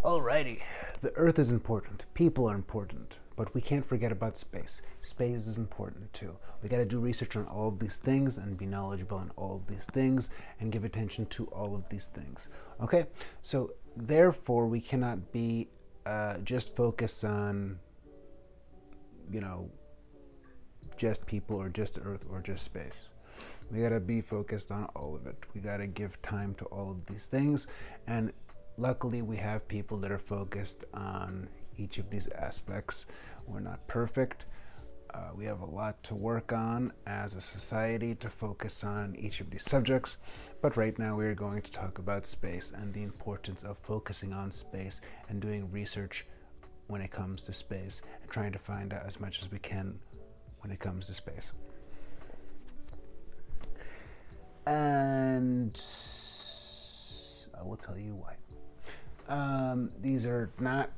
Alrighty, the Earth is important, people are important, but we can't forget about space. Space is important too. We gotta do research on all of these things and be knowledgeable on all of these things and give attention to all of these things. Okay, so therefore we cannot be just focused on, you know, just people or just Earth or just space. We gotta be focused on all of it. We gotta give time to all of these things, and luckily we have people that are focused on each of these aspects. We're not perfect. We have a lot to work on as a society to focus on each of these subjects, but right now we're going to talk about space and the importance of focusing on space and doing research when it comes to space and trying to find out as much as we can when it comes to space. And I will tell you why. These are not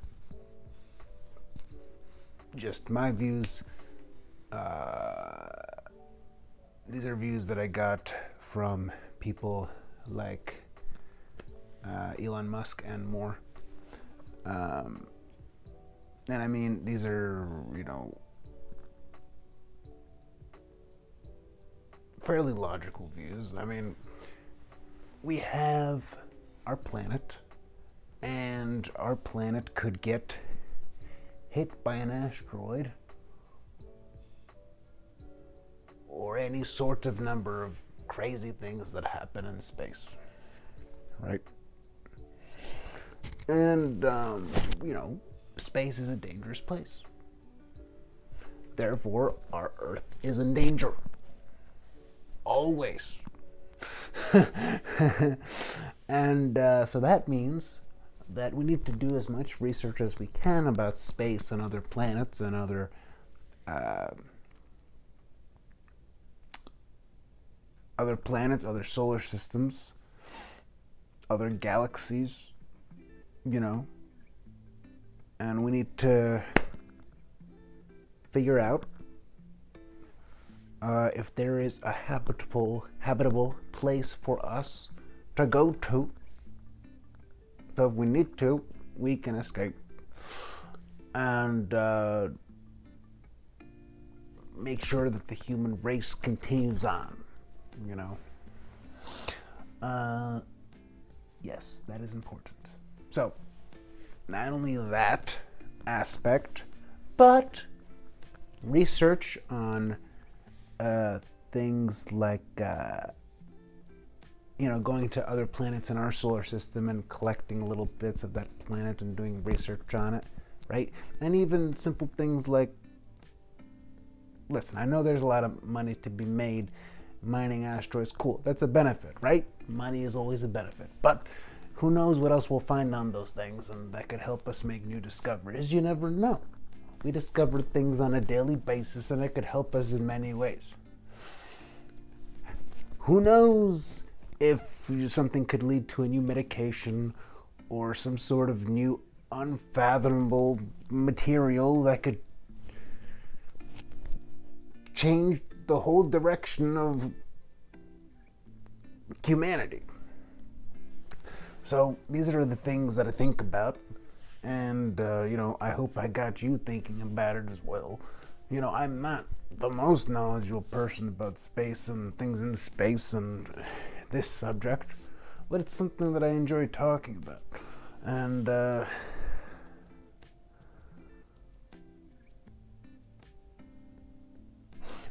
just my views. These are views that I got from people like Elon Musk and more. And I mean, these are, fairly logical views. I mean, we have our planet, and our planet could get hit by an asteroid or any sort of number of crazy things that happen in space, right? And, space is a dangerous place. Therefore, our Earth is in danger. Always. And so that means that we need to do as much research as we can about space and other planets and other planets, other solar systems, other galaxies, and we need to figure out if there is a habitable place for us to go to. So if we need to, we can escape and make sure that the human race continues on, Yes, that is important. So, not only that aspect, but research on things like going to other planets in our solar system and collecting little bits of that planet and doing research on it, right? And even simple things like, listen, I know there's a lot of money to be made mining asteroids. Cool, that's a benefit, right? Money is always a benefit, but who knows what else we'll find on those things, and that could help us make new discoveries. You never know. We discover things on a daily basis, and it could help us in many ways. Who knows if something could lead to a new medication or some sort of new unfathomable material that could change the whole direction of humanity. So these are the things that I think about, and I hope I got you thinking about it as well. I'm not the most knowledgeable person about space and things in space and this subject, but it's something that I enjoy talking about. And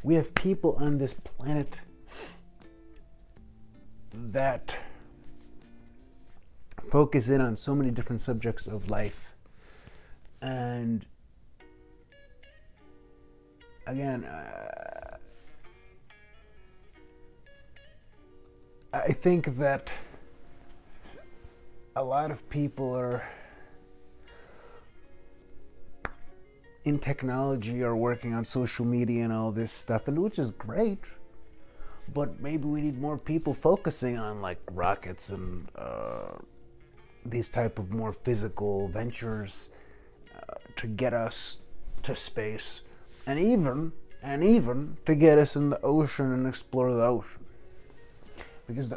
we have people on this planet that focus in on so many different subjects of life. And again, I think that a lot of people are in technology or working on social media and all this stuff, and which is great, but maybe we need more people focusing on like rockets and these type of more physical ventures to get us to space, and even to get us in the ocean and explore the ocean. Because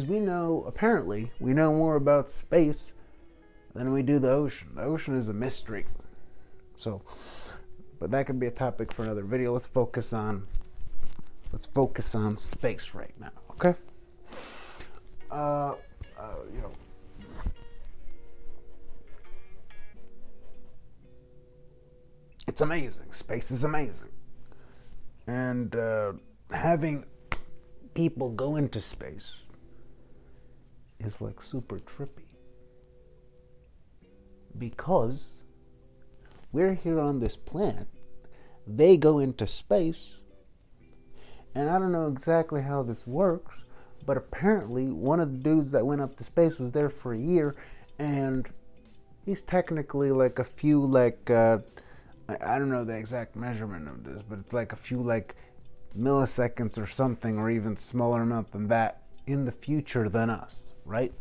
we know more about space than we do the ocean. The ocean is a mystery. So, but that could be a topic for another video. Let's focus on space right now, okay? You know, it's amazing. Space is amazing. And having people go into space is like super trippy. Because we're here on this planet, they go into space, and I don't know exactly how this works, but apparently one of the dudes that went up to space was there for a year, and he's technically like a few I don't know the exact measurement of this, but it's like a few milliseconds or something, or even smaller amount than that in the future than us, right?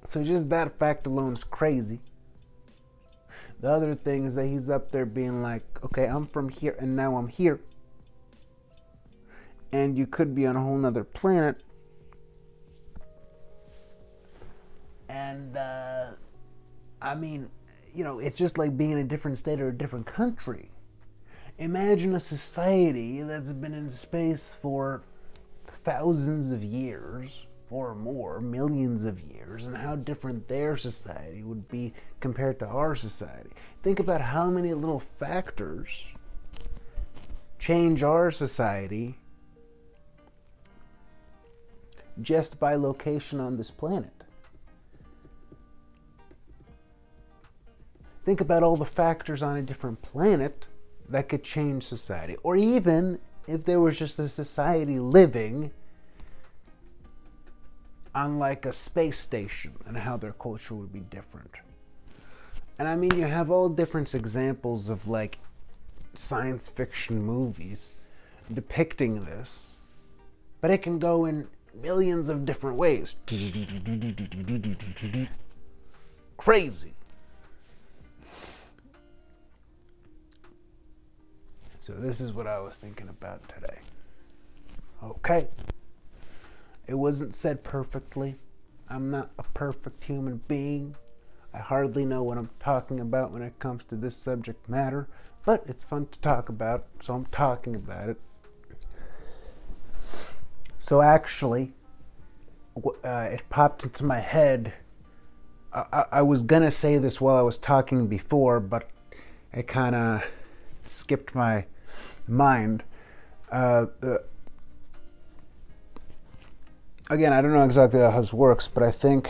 So just that fact alone is crazy. The other thing is that he's up there being like, okay, I'm from here and now I'm here. And you could be on a whole nother planet. And, I mean, you know, it's just like being in a different state or a different country. Imagine a society that's been in space for thousands of years or more, millions of years, and how different their society would be compared to our society. Think about how many little factors change our society just by location on this planet. Think about all the factors on a different planet that could change society. Or even if there was just a society living on like a space station and how their culture would be different. And I mean, you have all different examples of like science fiction movies depicting this, but it can go in millions of different ways. Crazy. So this is what I was thinking about today. Okay. It wasn't said perfectly. I'm not a perfect human being. I hardly know what I'm talking about when it comes to this subject matter, but it's fun to talk about, so I'm talking about it. So actually, it popped into my head. I was gonna say this while I was talking before, but it kind of skipped my mind. Again, I don't know exactly how this works, but I think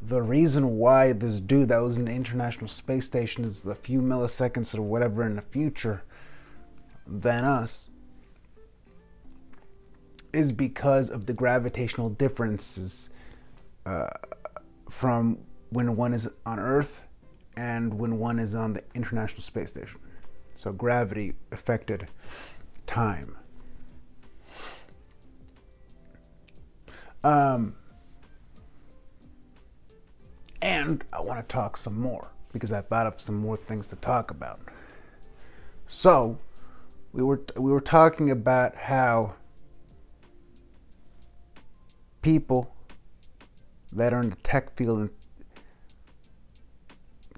the reason why this dude that was in the International Space Station is a few milliseconds or whatever in the future than us is because of the gravitational differences from when one is on Earth and when one is on the International Space Station. So gravity affected time. And I want to talk some more because I thought of some more things to talk about. So we were talking about how people that are in the tech field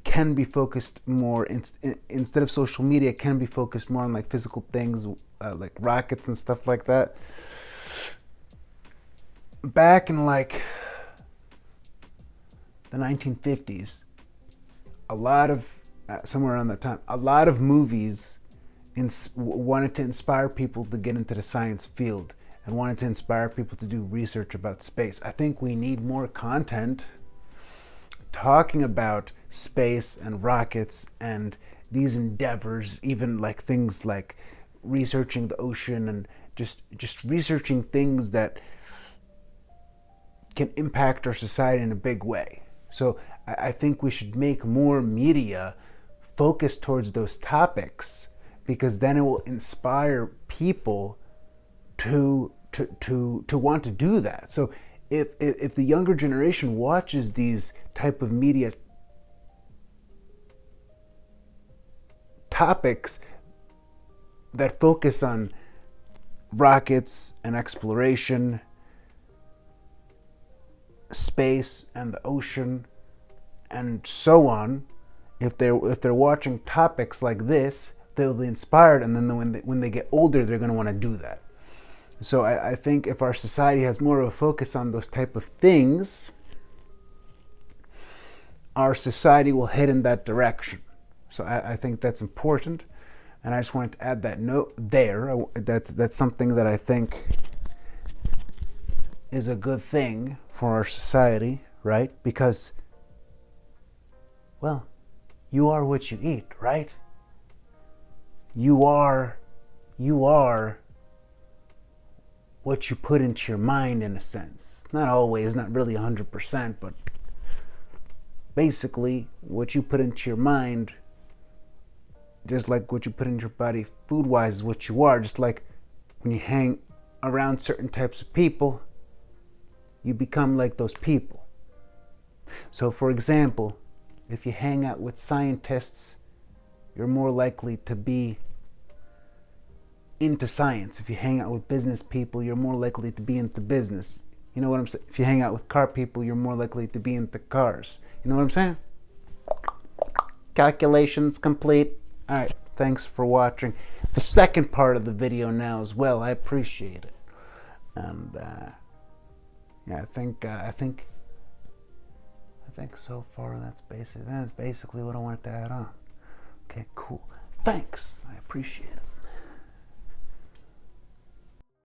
can be focused more instead of social media, can be focused more on like physical things, like rockets and stuff like that. Back in like the 1950s, a lot of somewhere around that time, a lot of movies wanted to inspire people to get into the science field and wanted to inspire people to do research about space. I think we need more content talking about space and rockets and these endeavors, even like things like researching the ocean and just researching things that can impact our society in a big way. So I think we should make more media focused towards those topics, because then it will inspire people to want to do that. So if the younger generation watches these type of media topics that focus on rockets and exploration, space and the ocean, and so on. If they're watching topics like this, they'll be inspired, and then when they get older, they're going to want to do that. So I think if our society has more of a focus on those type of things, our society will head in that direction. So I think that's important, and I just wanted to add that note there. That's something that I think is a good thing for our society, right? Because, well, you are what you eat, right? You are what you put into your mind, in a sense. Not always, not really 100%, but basically what you put into your mind, just like what you put into your body food-wise, is what you are. Just like when you hang around certain types of people, you become like those people. So for example, if you hang out with scientists, you're more likely to be into science. If you hang out with business people, you're more likely to be into business. You know what I'm saying? If you hang out with car people, you're more likely to be into cars. You know what I'm saying? Calculations complete. All right, thanks for watching the second part of the video now as well. I appreciate it. And yeah, I think so far that's basically what I wanted to add on. Okay, cool. Thanks. I appreciate it.